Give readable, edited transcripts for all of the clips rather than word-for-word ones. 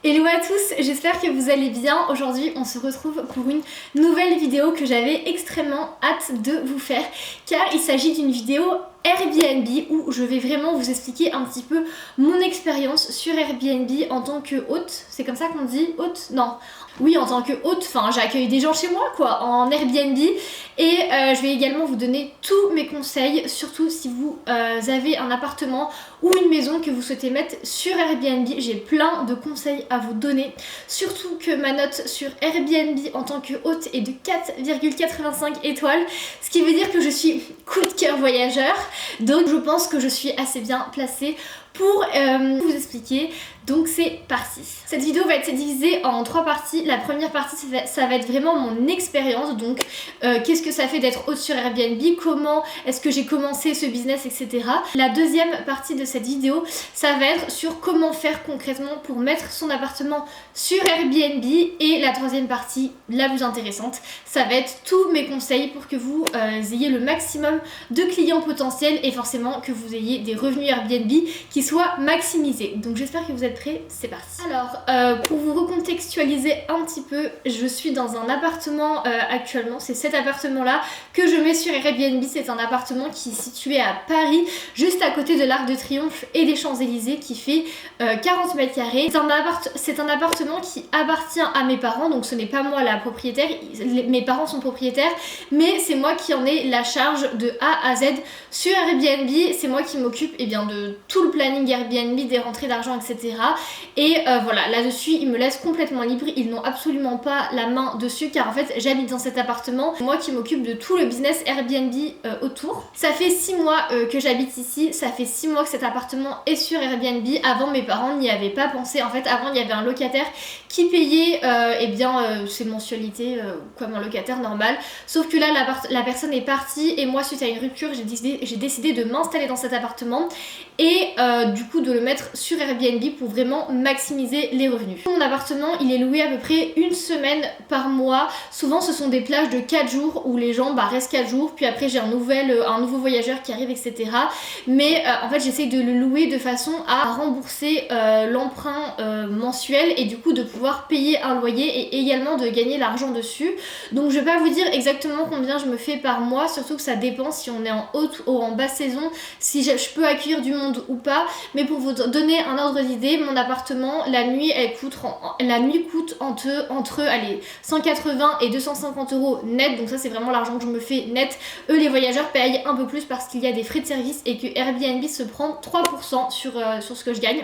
Hello à tous, j'espère que vous allez bien. Aujourd'hui on se retrouve pour une nouvelle vidéo que j'avais extrêmement hâte de vous faire, car il s'agit d'une vidéo Airbnb où je vais vraiment vous expliquer un petit peu mon expérience sur Airbnb en tant que hôte. C'est comme ça qu'on dit hôte? Non. Oui, en tant que hôte, enfin j'accueille des gens chez moi quoi, en Airbnb. Et je vais également vous donner tous mes conseils, surtout si vous avez un appartement ou une maison que vous souhaitez mettre sur Airbnb. J'ai plein de conseils à vous donner, surtout que ma note sur Airbnb en tant que hôte est de 4,85 étoiles, ce qui veut dire que je suis coup de cœur voyageur, donc je pense que je suis assez bien placée pour vous expliquer. Donc c'est parti. Cette vidéo va être divisée en 3 parties. La première partie ça va être vraiment mon expérience, donc qu'est-ce que ça fait d'être hôte sur Airbnb, comment est-ce que j'ai commencé ce business, etc. La deuxième partie de cette vidéo ça va être sur comment faire concrètement pour mettre son appartement sur Airbnb. Et la troisième partie, la plus intéressante, ça va être tous mes conseils pour que vous ayez le maximum de clients potentiels et forcément que vous ayez des revenus Airbnb qui soient maximisés. Donc j'espère que vous êtes prêts, c'est parti. Alors pour vous recontextualiser un petit peu, je suis dans un appartement actuellement, c'est cet appartement là que je mets sur Airbnb. C'est un appartement qui est situé à Paris, juste à côté de l'Arc de Triomphe et des Champs-Élysées, qui fait 40 mètres carrés. C'est un appartement qui appartient à mes parents, donc ce n'est pas moi la propriétaire, mes parents sont propriétaires, mais c'est moi qui en ai la charge de A à Z sur Airbnb. C'est moi qui m'occupe de tout le planning Airbnb, des rentrées d'argent, etc. Et voilà, là-dessus ils me laissent complètement libre, ils n'ont absolument pas la main dessus, car en fait j'habite dans cet appartement, c'est moi qui m'occupe de tout le business Airbnb autour. Ça fait 6 mois que j'habite ici, ça fait 6 mois que cet appartement est sur Airbnb. Avant mes parents n'y avaient pas pensé, en fait avant il y avait un locataire qui payait ses mensualités comme un locataire normal, sauf que là la personne est partie et moi suite à une rupture j'ai décidé de m'installer dans cet appartement et du coup de le mettre sur Airbnb pour vraiment maximiser les revenus. Mon appartement il est loué à peu près une semaine par mois, souvent ce sont des plages de 4 jours où les gens restent 4 jours, puis après j'ai un nouveau voyageur qui arrive, etc. Mais en fait j'essaye de le louer de façon à rembourser l'emprunt mensuel et du coup de pouvoir payer un loyer et également de gagner l'argent dessus. Donc je vais pas vous dire exactement combien je me fais par mois, surtout que ça dépend si on est en haute ou en basse saison, si je peux accueillir du monde ou pas. Mais pour vous donner un ordre d'idée, mon appartement la nuit coûte entre 180 et 250 euros net, donc ça c'est vraiment l'argent que je me fais net. Eux les voyageurs payent un peu plus parce qu'il y a des frais de service et que Airbnb se prend 3% sur ce que je gagne.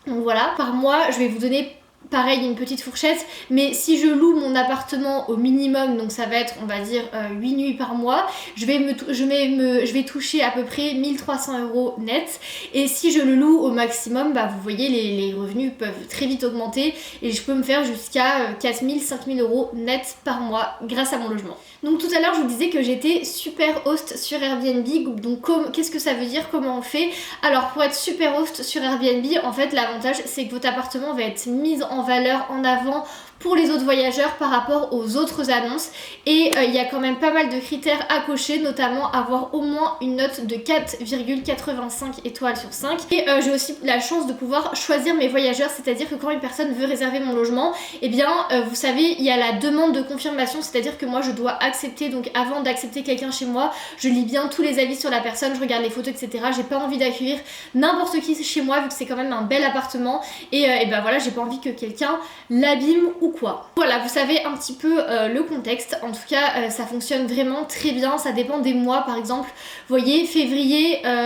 Donc voilà, par mois je vais vous donner pareil une petite fourchette, mais si je loue mon appartement au minimum, donc ça va être on va dire 8 nuits par mois, je vais toucher à peu près 1300 euros net. Et si je le loue au maximum, vous voyez les revenus peuvent très vite augmenter et je peux me faire jusqu'à 4000, 5000 euros net par mois grâce à mon logement. Donc tout à l'heure je vous disais que j'étais super host sur Airbnb, donc qu'est-ce que ça veut dire, comment on fait? Alors pour être super host sur Airbnb, en fait l'avantage c'est que votre appartement va être mis en valeur, en avant pour les autres voyageurs par rapport aux autres annonces. Et il y a quand même pas mal de critères à cocher, notamment avoir au moins une note de 4,85 étoiles sur 5. Et j'ai aussi la chance de pouvoir choisir mes voyageurs, c'est-à-dire que quand une personne veut réserver mon logement, vous savez, il y a la demande de confirmation, c'est-à-dire que moi je dois accepter, donc avant d'accepter quelqu'un chez moi, je lis bien tous les avis sur la personne, je regarde les photos, etc. J'ai pas envie d'accueillir n'importe qui chez moi vu que c'est quand même un bel appartement et voilà, j'ai pas envie que quelqu'un l'abîme ou quoi. Voilà, vous savez un petit peu le contexte. En tout cas ça fonctionne vraiment très bien, ça dépend des mois. Par exemple, vous voyez,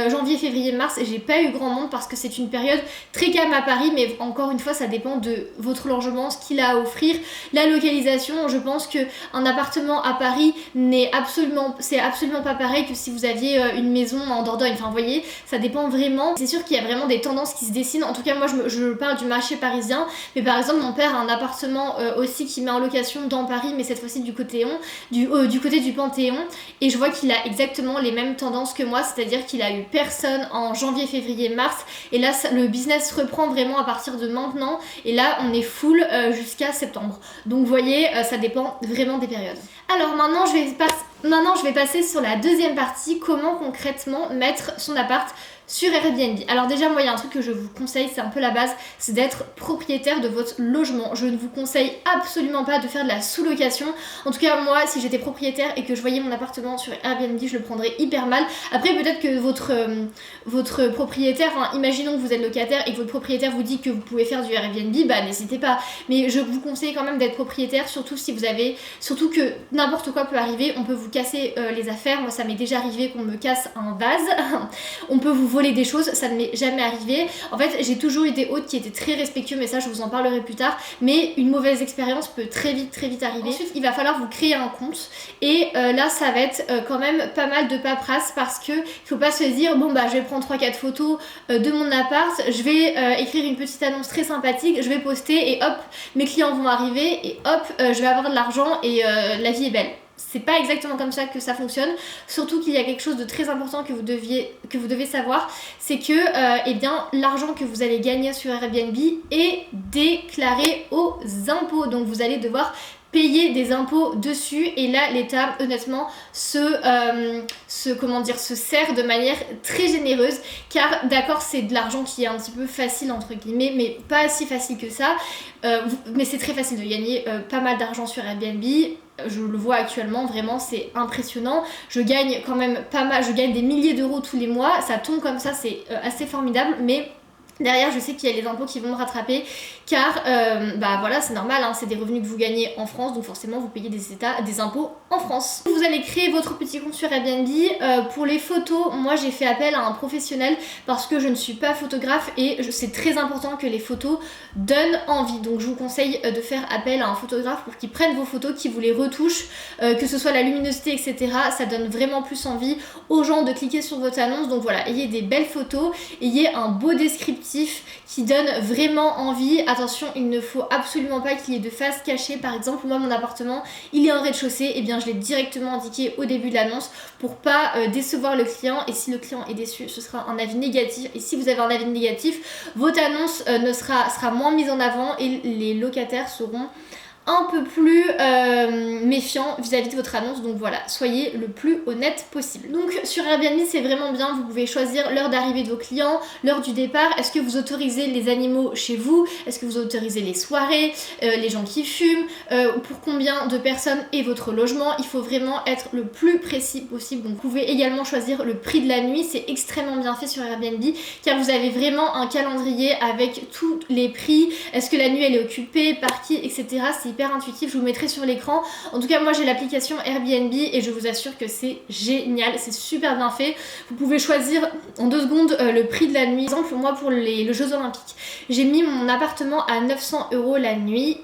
janvier, février, mars, j'ai pas eu grand monde parce que c'est une période très calme à Paris, mais encore une fois ça dépend de votre logement, ce qu'il a à offrir, la localisation. Je pense que un appartement à Paris c'est absolument pas pareil que si vous aviez une maison en Dordogne. Enfin vous voyez, ça dépend vraiment. C'est sûr qu'il y a vraiment des tendances qui se dessinent. En tout cas moi je parle du marché parisien, mais par exemple mon père a un appartement aussi qui met en location dans Paris, mais cette fois-ci du côté du Panthéon, et je vois qu'il a exactement les mêmes tendances que moi, c'est-à-dire qu'il a eu personne en janvier, février, mars, et là le business reprend vraiment à partir de maintenant, et là on est full jusqu'à septembre. Donc vous voyez, ça dépend vraiment des périodes. Alors maintenant je vais passer sur la deuxième partie, comment concrètement mettre son appart sur Airbnb. Alors déjà moi il y a un truc que je vous conseille, c'est un peu la base, c'est d'être propriétaire de votre logement. Je ne vous conseille absolument pas de faire de la sous-location. En tout cas moi si j'étais propriétaire et que je voyais mon appartement sur Airbnb, je le prendrais hyper mal. Après peut-être que votre propriétaire, enfin, imaginons que vous êtes locataire et que votre propriétaire vous dit que vous pouvez faire du Airbnb, bah n'hésitez pas. Mais je vous conseille quand même d'être propriétaire, surtout que n'importe quoi peut arriver, on peut vous casser les affaires. Moi ça m'est déjà arrivé qu'on me casse un vase, on peut vous voler des choses, ça ne m'est jamais arrivé. En fait j'ai toujours eu des hôtes qui étaient très respectueux, mais ça je vous en parlerai plus tard. Mais une mauvaise expérience peut très vite arriver. Ensuite il va falloir vous créer un compte et là ça va être quand même pas mal de paperasse, parce que il faut pas se dire bon bah je vais prendre 3-4 photos de mon appart, je vais écrire une petite annonce très sympathique, je vais poster et hop mes clients vont arriver et hop je vais avoir de l'argent et la vie est belle. C'est pas exactement comme ça que ça fonctionne, surtout qu'il y a quelque chose de très important que vous devez savoir, c'est que eh bien l'argent que vous allez gagner sur Airbnb est déclaré aux impôts, donc vous allez devoir payer des impôts dessus, et là l'État honnêtement se sert de manière très généreuse, car d'accord c'est de l'argent qui est un petit peu facile entre guillemets, mais pas si facile que ça, mais c'est très facile de gagner pas mal d'argent sur Airbnb. Je le vois actuellement, vraiment c'est impressionnant, je gagne quand même pas mal, je gagne des milliers d'euros tous les mois, ça tombe comme ça, c'est assez formidable, mais derrière je sais qu'il y a les impôts qui vont me rattraper, car bah voilà c'est normal, hein, c'est des revenus que vous gagnez en France, donc forcément vous payez des impôts en France. Vous allez créer votre petit compte sur Airbnb. Pour les photos, moi j'ai fait appel à un professionnel parce que je ne suis pas photographe et c'est très important que les photos donnent envie, donc je vous conseille de faire appel à un photographe pour qu'il prenne vos photos, qu'il vous les retouche, que ce soit la luminosité etc, ça donne vraiment plus envie aux gens de cliquer sur votre annonce. Donc voilà, ayez des belles photos, ayez un beau descriptif qui donne vraiment envie. Attention, il ne faut absolument pas qu'il y ait de face cachée. Par exemple, moi mon appartement il est en rez-de-chaussée, et bien je l'ai directement indiqué au début de l'annonce pour pas décevoir le client, et si le client est déçu ce sera un avis négatif, et si vous avez un avis négatif votre annonce sera moins mise en avant et les locataires seront un peu plus méfiant vis-à-vis de votre annonce. Donc voilà, soyez le plus honnête possible. Donc sur Airbnb c'est vraiment bien, vous pouvez choisir l'heure d'arrivée de vos clients, l'heure du départ, est-ce que vous autorisez les animaux chez vous, est-ce que vous autorisez les soirées, les gens qui fument, pour combien de personnes est votre logement. Il faut vraiment être le plus précis possible. Donc vous pouvez également choisir le prix de la nuit, c'est extrêmement bien fait sur Airbnb car vous avez vraiment un calendrier avec tous les prix, est-ce que la nuit elle est occupée, par qui, etc. C'est hyper intuitif, je vous mettrai sur l'écran. En tout cas moi j'ai l'application Airbnb et je vous assure que c'est génial, c'est super bien fait. Vous pouvez choisir en 2 secondes le prix de la nuit. Par exemple moi pour les Jeux Olympiques, j'ai mis mon appartement à 900 € la nuit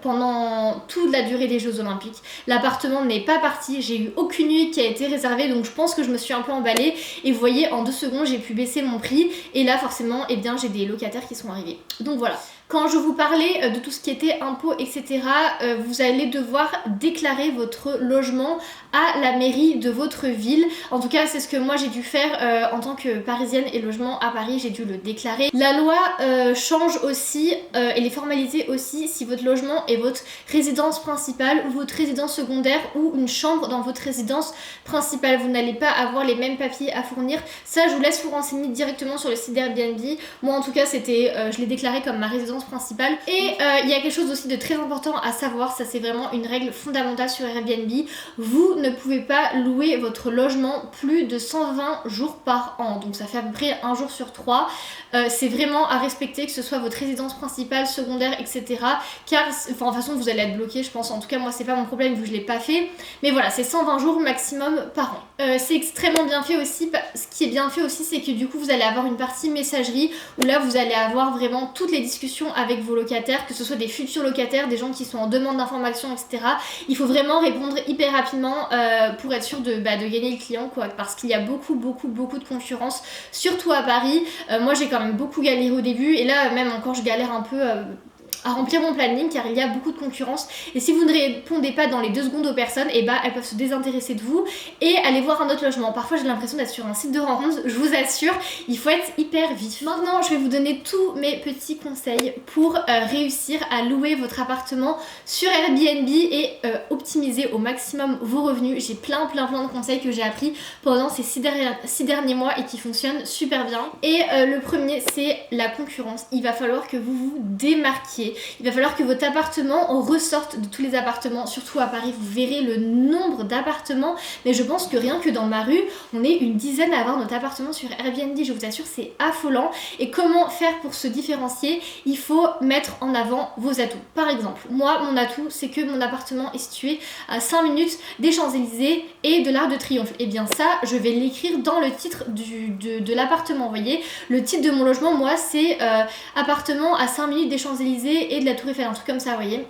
pendant toute la durée des Jeux Olympiques. L'appartement n'est pas parti, j'ai eu aucune nuit qui a été réservée, donc je pense que je me suis un peu emballée et vous voyez en 2 secondes j'ai pu baisser mon prix et là forcément eh bien j'ai des locataires qui sont arrivés. Donc voilà. Quand je vous parlais de tout ce qui était impôts, etc., vous allez devoir déclarer votre logement à la mairie de votre ville. En tout cas, c'est ce que moi j'ai dû faire en tant que parisienne et logement à Paris, j'ai dû le déclarer. La loi change aussi et les formalités aussi si votre logement est votre résidence principale ou votre résidence secondaire ou une chambre dans votre résidence principale. Vous n'allez pas avoir les mêmes papiers à fournir. Ça, je vous laisse vous renseigner directement sur le site d'Airbnb. Moi, en tout cas, je l'ai déclaré comme ma résidence principale. Et il y a quelque chose aussi de très important à savoir, ça c'est vraiment une règle fondamentale sur Airbnb, vous ne pouvez pas louer votre logement plus de 120 jours par an, donc ça fait à peu près 1 jour sur 3. C'est vraiment à respecter, que ce soit votre résidence principale, secondaire, etc. Car, enfin, de toute façon vous allez être bloqué, je pense, en tout cas moi c'est pas mon problème vu que je l'ai pas fait, mais voilà, c'est 120 jours maximum par an. C'est extrêmement bien fait aussi, ce qui est bien fait aussi c'est que du coup vous allez avoir une partie messagerie où là vous allez avoir vraiment toutes les discussions avec vos locataires, que ce soit des futurs locataires, des gens qui sont en demande d'informations, etc. Il faut vraiment répondre hyper rapidement pour être sûr de gagner le client, quoi, parce qu'il y a beaucoup de concurrence, surtout à Paris. Moi j'ai quand même beaucoup galéré au début et là même encore je galère un peu remplir mon planning car il y a beaucoup de concurrence et si vous ne répondez pas dans les 2 secondes aux personnes, et bah elles peuvent se désintéresser de vous et aller voir un autre logement. Parfois j'ai l'impression d'être sur un site de rencontre, je vous assure, il faut être hyper vif. Maintenant je vais vous donner tous mes petits conseils pour réussir à louer votre appartement sur Airbnb et optimiser au maximum vos revenus. J'ai plein de conseils que j'ai appris pendant ces 6 derniers mois et qui fonctionnent super bien. Et le premier c'est la concurrence. Il va falloir que vous vous démarquiez. Il va falloir que votre appartement ressorte de tous les appartements, surtout à Paris. Vous verrez le nombre d'appartements, mais je pense que rien que dans ma rue, on est une dizaine à avoir notre appartement sur Airbnb. Je vous assure, c'est affolant. Et comment faire pour se différencier? Il faut mettre en avant vos atouts. Par exemple, moi, mon atout, c'est que mon appartement est situé à 5 minutes des Champs-Élysées et de l'Arc de Triomphe. Et bien ça, je vais l'écrire dans le titre de l'appartement. Vous voyez, le titre de mon logement, moi, c'est appartement à 5 minutes des Champs-Élysées et de la Tour Eiffel, un truc comme ça, vous voyez.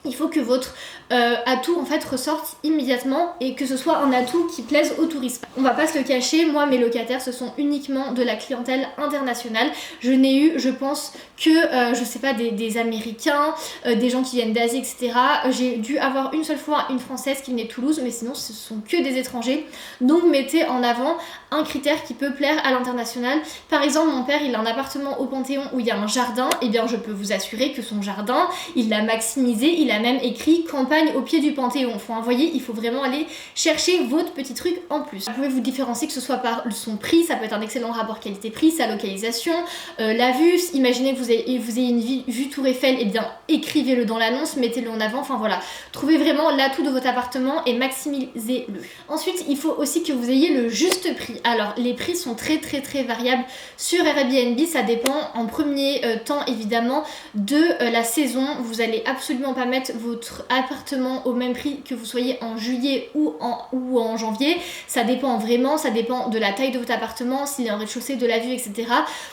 Il faut que votre atout en fait ressorte immédiatement et que ce soit un atout qui plaise aux touristes. On va pas se le cacher, moi mes locataires ce sont uniquement de la clientèle internationale. Je n'ai eu, je pense, que je sais pas, des Américains, des gens qui viennent d'Asie, etc. J'ai dû avoir une seule fois une Française qui venait de Toulouse, mais sinon ce sont que des étrangers. Donc mettez en avant un critère qui peut plaire à l'international. Par exemple, mon père il a un appartement au Panthéon où il y a un jardin, et bien je peux vous assurer que son jardin, il l'a maximisé, il a même écrit campagne au pied du Panthéon. Vous voyez, il faut vraiment aller chercher votre petit truc en plus. Vous pouvez vous différencier que ce soit par son prix, ça peut être un excellent rapport qualité-prix, sa localisation, la vue. Imaginez que vous ayez une vue Tour Eiffel, et bien écrivez-le dans l'annonce, mettez-le en avant, enfin voilà. Trouvez vraiment l'atout de votre appartement et maximisez-le. Ensuite, il faut aussi que vous ayez le juste prix. Alors, les prix sont très variables sur Airbnb, ça dépend en premier temps évidemment de la saison. Vous allez absolument pas mettre votre appartement au même prix que vous soyez en juillet ou en janvier. Ça dépend vraiment, ça dépend de la taille de votre appartement, s'il est en rez-de-chaussée, de la vue, etc.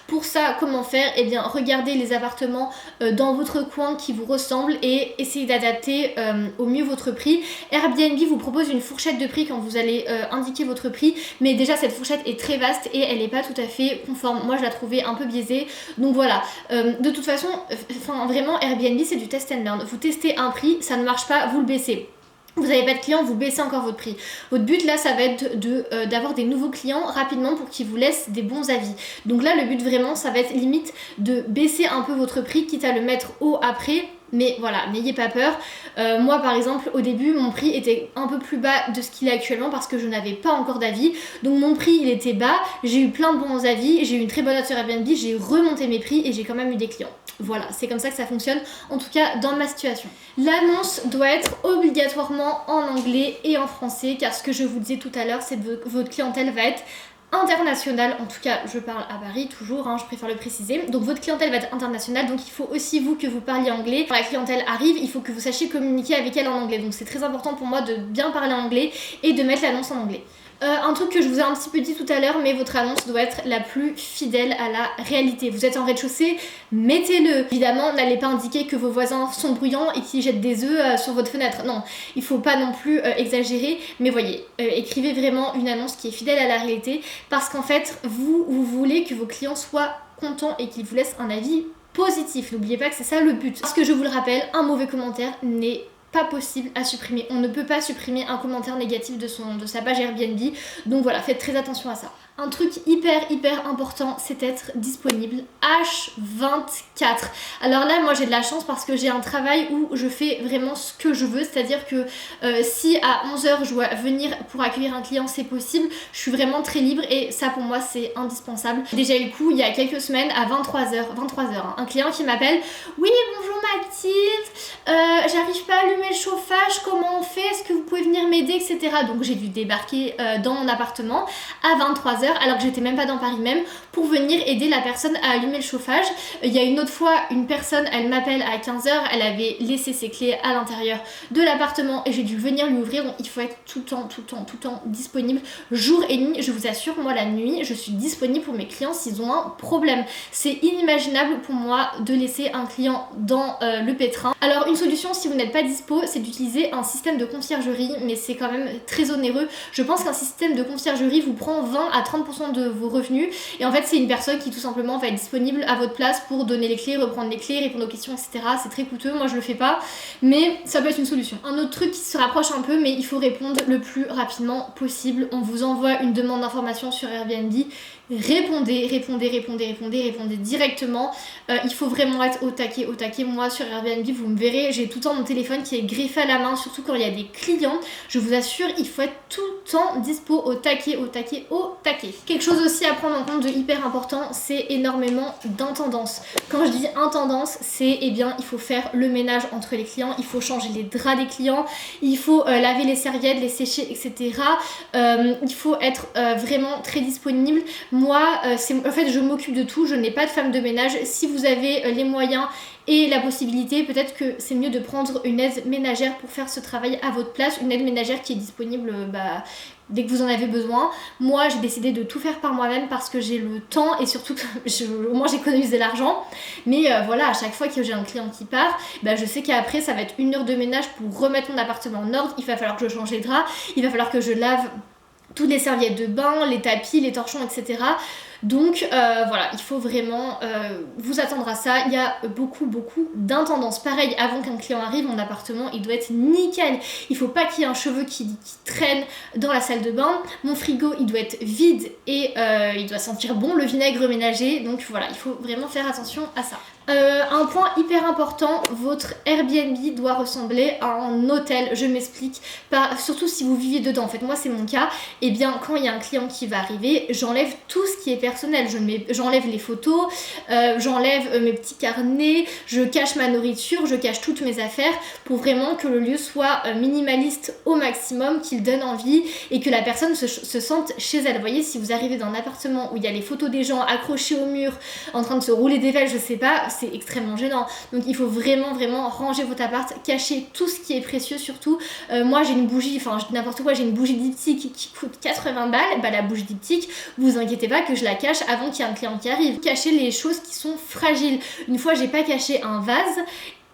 Pour ça, comment faire? Eh bien, regardez les appartements dans votre coin qui vous ressemblent et essayez d'adapter au mieux votre prix. Airbnb vous propose une fourchette de prix quand vous allez indiquer votre prix, mais déjà cette fourchette est très vaste et elle n'est pas tout à fait conforme. Moi, je la trouvais un peu biaisée, donc voilà. De toute façon, vraiment, Airbnb c'est du test and learn. Vous testez un prix, ça ne marche pas, vous le baissez. Vous n'avez pas de clients, vous baissez encore votre prix. Votre but là, ça va être d'avoir des nouveaux clients rapidement pour qu'ils vous laissent des bons avis. Donc là, le but vraiment, ça va être limite de baisser un peu votre prix, quitte à le mettre haut après. Mais voilà, n'ayez pas peur. Moi par exemple au début mon prix était un peu plus bas de ce qu'il est actuellement parce que je n'avais pas encore d'avis. Donc mon prix il était bas, j'ai eu plein de bons avis, j'ai eu une très bonne note sur Airbnb, j'ai remonté mes prix et j'ai quand même eu des clients. Voilà, c'est comme ça que ça fonctionne, en tout cas dans ma situation. L'annonce doit être obligatoirement en anglais et en français car ce que je vous disais tout à l'heure c'est que votre clientèle va être internationale, en tout cas je parle à Paris toujours, je préfère le préciser. Donc votre clientèle va être internationale, donc il faut aussi vous que vous parliez anglais. Quand la clientèle arrive, il faut que vous sachiez communiquer avec elle en anglais. Donc c'est très important pour moi de bien parler anglais et de mettre l'annonce en anglais. Un truc que je vous ai un petit peu dit tout à l'heure, mais votre annonce doit être la plus fidèle à la réalité. Vous êtes en rez-de-chaussée, mettez-le. Évidemment, n'allez pas indiquer que vos voisins sont bruyants et qu'ils jettent des œufs sur votre fenêtre. Non, il faut pas non plus exagérer, mais voyez, écrivez vraiment une annonce qui est fidèle à la réalité parce qu'en fait, vous voulez que vos clients soient contents et qu'ils vous laissent un avis positif. N'oubliez pas que c'est ça le but. Parce que je vous le rappelle, un mauvais commentaire n'est pas possible à supprimer. On ne peut pas supprimer un commentaire négatif de sa page Airbnb. Donc voilà, faites très attention à ça. Un truc hyper important, c'est d'être disponible H24. Alors là, moi j'ai de la chance parce que j'ai un travail où je fais vraiment ce que je veux. C'est-à-dire que si à 11h je dois venir pour accueillir un client, c'est possible. Je suis vraiment très libre et ça pour moi c'est indispensable. J'ai déjà eu le coup il y a quelques semaines à 23h, un client qui m'appelle. Oui, bonjour Mathilde, j'arrive pas à allumer le chauffage, comment on fait? Est-ce que vous pouvez venir m'aider, etc. Donc j'ai dû débarquer dans mon appartement à 23h alors que j'étais même pas dans Paris même pour venir aider la personne à allumer le chauffage. Il y a une autre fois, une personne, elle m'appelle à 15h, elle avait laissé ses clés à l'intérieur de l'appartement et j'ai dû venir lui ouvrir. Donc il faut être tout le temps disponible, jour et nuit. Je vous assure, moi la nuit, je suis disponible pour mes clients s'ils ont un problème. C'est inimaginable pour moi de laisser un client dans le pétrin. Alors une solution si vous n'êtes pas dispo, c'est d'utiliser un système de conciergerie, mais c'est quand même très onéreux. Je pense qu'un système de conciergerie vous prend 20 à 30% de vos revenus, et en fait c'est une personne qui tout simplement va être disponible à votre place pour donner les clés, reprendre les clés, répondre aux questions, etc. C'est très coûteux, moi je le fais pas, mais ça peut être une solution. Un autre truc qui se rapproche un peu, mais il faut répondre le plus rapidement possible. On vous envoie une demande d'information sur Airbnb, répondez directement. Il faut vraiment être au taquet. Moi sur Airbnb, vous me verrez, j'ai tout le temps mon téléphone qui est greffé à la main, surtout quand il y a des clients. Je vous assure, il faut être tout le temps dispo, au taquet. Quelque chose aussi à prendre en compte de hyper important, c'est énormément d'intendance. Quand je dis intendance, c'est il faut faire le ménage entre les clients, il faut changer les draps des clients, il faut laver les serviettes, les sécher, etc. Il faut être vraiment très disponible. Moi, en fait, je m'occupe de tout, je n'ai pas de femme de ménage. Si vous avez les moyens et la possibilité, peut-être que c'est mieux de prendre une aide ménagère pour faire ce travail à votre place, une aide ménagère qui est disponible dès que vous en avez besoin. Moi j'ai décidé de tout faire par moi-même parce que j'ai le temps et surtout au moins j'économise de l'argent, mais voilà, à chaque fois que j'ai un client qui part, je sais qu'après ça va être 1 heure de ménage pour remettre mon appartement en ordre. Il va falloir que je change les draps, il va falloir que je lave toutes les serviettes de bain, les tapis, les torchons, etc. Donc voilà, il faut vraiment vous attendre à ça. Il y a beaucoup d'intendance. Pareil, avant qu'un client arrive, mon appartement il doit être nickel. Il faut pas qu'il y ait un cheveu qui traîne dans la salle de bain. Mon frigo il doit être vide et il doit sentir bon le vinaigre ménager. Donc voilà, il faut vraiment faire attention à ça. Un point hyper important, votre Airbnb doit ressembler à un hôtel. Je m'explique, surtout si vous viviez dedans. En fait moi c'est mon cas. Et bien quand il y a un client qui va arriver, j'enlève tout ce qui est personnel. J'enlève les photos, j'enlève mes petits carnets, je cache ma nourriture, je cache toutes mes affaires pour vraiment que le lieu soit minimaliste au maximum, qu'il donne envie et que la personne se sente chez elle. Vous voyez, si vous arrivez dans un appartement où il y a les photos des gens accrochées au mur en train de se rouler des pelles, je sais pas, c'est extrêmement gênant. Donc il faut vraiment ranger votre appart, cacher tout ce qui est précieux surtout. Moi j'ai une bougie, enfin je dis n'importe quoi, j'ai une bougie diptyque qui coûte 80 balles. La bougie diptyque, vous inquiétez pas que je la cache avant qu'il y ait un client qui arrive. Cachez les choses qui sont fragiles. Une fois j'ai pas caché un vase,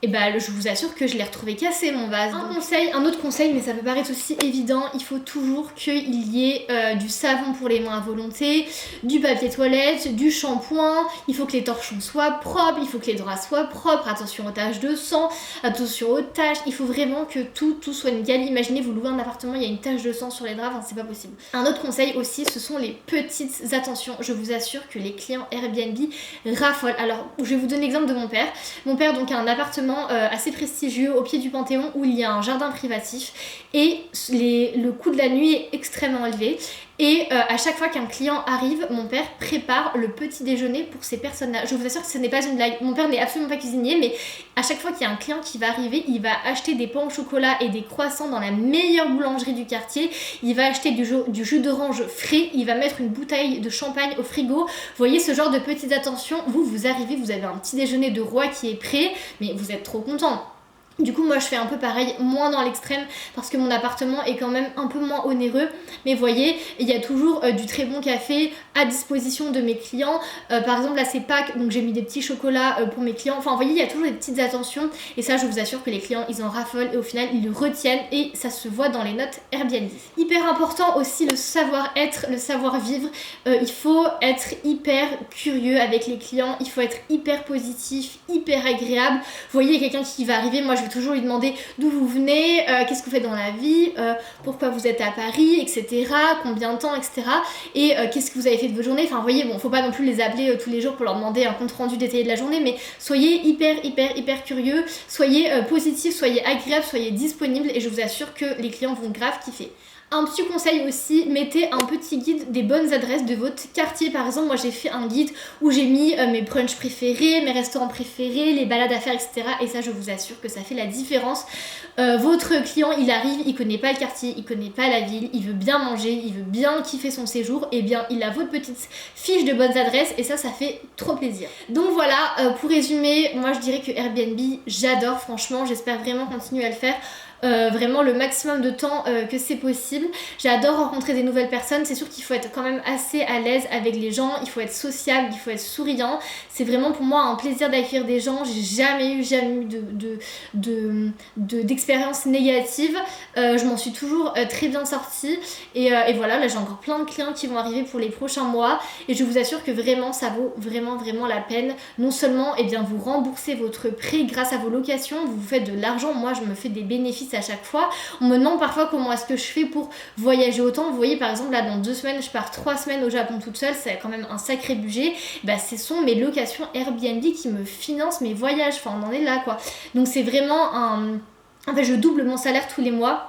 et je vous assure que je l'ai retrouvé cassé mon vase. Un autre conseil, mais ça peut paraître aussi évident, il faut toujours qu'il y ait du savon pour les mains à volonté, du papier toilette, du shampoing, il faut que les torchons soient propres, il faut que les draps soient propres, attention aux taches de sang, attention aux taches, il faut vraiment que tout soit nickel. Imaginez vous louez un appartement, il y a une tache de sang sur les draps, c'est pas possible. Un autre conseil aussi, ce sont les petites attentions. Je vous assure que les clients Airbnb raffolent. Alors je vais vous donner l'exemple de mon père. Mon père donc a un appartement assez prestigieux au pied du Panthéon où il y a un jardin privatif et le coût de la nuit est extrêmement élevé. Et à chaque fois qu'un client arrive, mon père prépare le petit déjeuner pour ces personnes-là. Je vous assure que ce n'est pas une blague. Mon père n'est absolument pas cuisinier, mais à chaque fois qu'il y a un client qui va arriver, il va acheter des pains au chocolat et des croissants dans la meilleure boulangerie du quartier. Il va acheter du jus d'orange frais. Il va mettre une bouteille de champagne au frigo. Vous voyez ce genre de petites attentions. Vous arrivez, vous avez un petit déjeuner de roi qui est prêt, mais vous êtes trop content. Du coup moi je fais un peu pareil, moins dans l'extrême parce que mon appartement est quand même un peu moins onéreux, mais vous voyez il y a toujours du très bon café à disposition de mes clients. Par exemple là c'est Pâques, donc j'ai mis des petits chocolats pour mes clients. Enfin vous voyez il y a toujours des petites attentions et ça je vous assure que les clients ils en raffolent et au final ils le retiennent et ça se voit dans les notes Airbnb. Hyper important aussi le savoir-être, le savoir-vivre. Il faut être hyper curieux avec les clients, il faut être hyper positif, hyper agréable. Vous voyez quelqu'un qui va arriver, moi je vais toujours lui demander d'où vous venez, qu'est-ce que vous faites dans la vie, pourquoi vous êtes à Paris, etc. Combien de temps, etc. Et qu'est-ce que vous avez fait de votre journée. Enfin vous voyez, bon faut pas non plus les appeler tous les jours pour leur demander un compte rendu détaillé de la journée, mais soyez hyper curieux, soyez positif, soyez agréable, soyez disponible et je vous assure que les clients vont grave kiffer. Un petit conseil aussi, mettez un petit guide des bonnes adresses de votre quartier. Par exemple, moi j'ai fait un guide où j'ai mis mes brunchs préférés, mes restaurants préférés, les balades à faire, etc. Et ça, je vous assure que ça fait la différence. Votre client, il arrive, il connaît pas le quartier, il connaît pas la ville, il veut bien manger, il veut bien kiffer son séjour. Et bien, il a votre petite fiche de bonnes adresses et ça fait trop plaisir. Donc voilà, pour résumer, moi je dirais que Airbnb, j'adore franchement. J'espère vraiment continuer à le faire. vraiment le maximum de temps que c'est possible. J'adore rencontrer des nouvelles personnes. C'est sûr qu'il faut être quand même assez à l'aise avec les gens, il faut être sociable, il faut être souriant. C'est vraiment pour moi un plaisir d'accueillir des gens. J'ai jamais eu d'expérience négative. Je m'en suis toujours très bien sortie et voilà, là j'ai encore plein de clients qui vont arriver pour les prochains mois et je vous assure que vraiment ça vaut vraiment la peine. Non seulement vous remboursez votre prêt grâce à vos locations, vous faites de l'argent, moi je me fais des bénéfices à chaque fois. On me demande parfois comment est-ce que je fais pour voyager autant. Vous voyez par exemple là dans 2 semaines je pars 3 semaines au Japon toute seule, c'est quand même un sacré budget. Ce sont mes locations Airbnb qui me financent mes voyages, enfin on en est là quoi. Donc c'est vraiment je double mon salaire tous les mois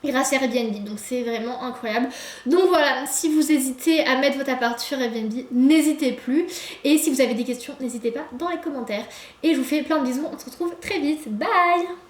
grâce à Airbnb, donc c'est vraiment incroyable. Donc voilà, si vous hésitez à mettre votre appart sur Airbnb, n'hésitez plus. Et si vous avez des questions, n'hésitez pas dans les commentaires. Et je vous fais plein de bisous, on se retrouve très vite. Bye!